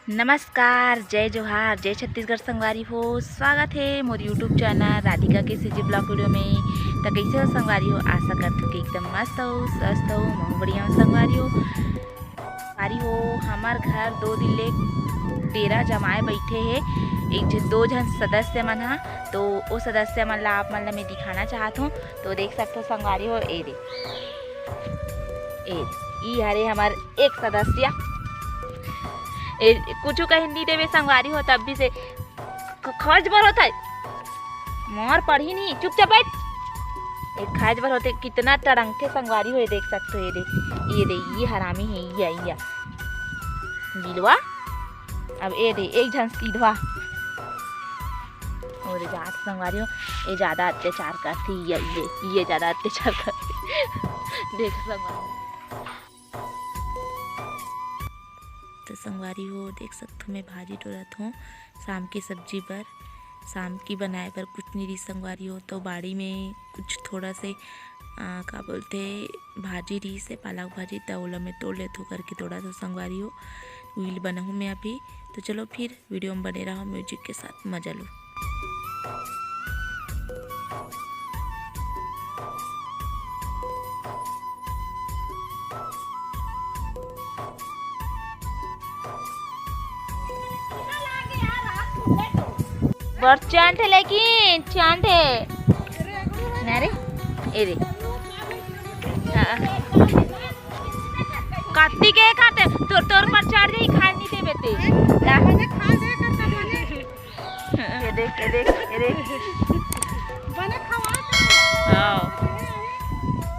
नमस्कार, जय जोहार, जय छत्तीसगढ़ संगवारी हो। स्वागत है मोर यूट्यूब चैनल राधिका के सीजी ब्लॉग वीडियो में। तो कैसे हो संगवारी हो? आशा करते हो कि एकदम मस्त हो, स्वस्थ हो, बहुत बढ़िया हो संगवारी हो। हमार घर 2 दिन ले डेरा जमाए बैठे है। एक दो जन सदस्य मन हा, तो वो सदस्य मन ला आप मन ला मैं दिखाना चाहत हूँ। तो देख सकते हो संगवारी हो, ई हरे हमार एक सदस्य। कुछ का हिंदी देवे संगवारी हो, तब भी से खर्च भर होता है। मोर पढ़ी नहीं, चुपचाप बैठ। एक खाज भर होते कितना टड़ंके संगवारी हो। देख सकते हो, ये हरामी है। ये गिलवा अब एक झन सीधवा और जात संगवारी हो। ये ज्यादा अत्याचार करती, ये ज्यादा अत्याचार करती। देख संगवारी तो संगवारी हो, देख सकते हो मैं भाजी टोरत हूँ शाम की सब्जी पर। शाम की बनाए पर कुछ नहीं रही संगवारी हो, तो बाड़ी में कुछ थोड़ा से का बोलते भाजी रही से पालक भाजी, तौला में तोड़ लेते हो करके थोड़ा सा संगवारी हो। व्हील बना हूँ मैं अभी। तो चलो फिर वीडियो में बने रहो, म्यूजिक के साथ मजा लो। बड़ चांट है, लेकिन चांट है ना रे। ए रे कत्ती के खाते तोर पर चढ़ जाई, खाए नहीं दे बेटे। ये देख बने खवा। हां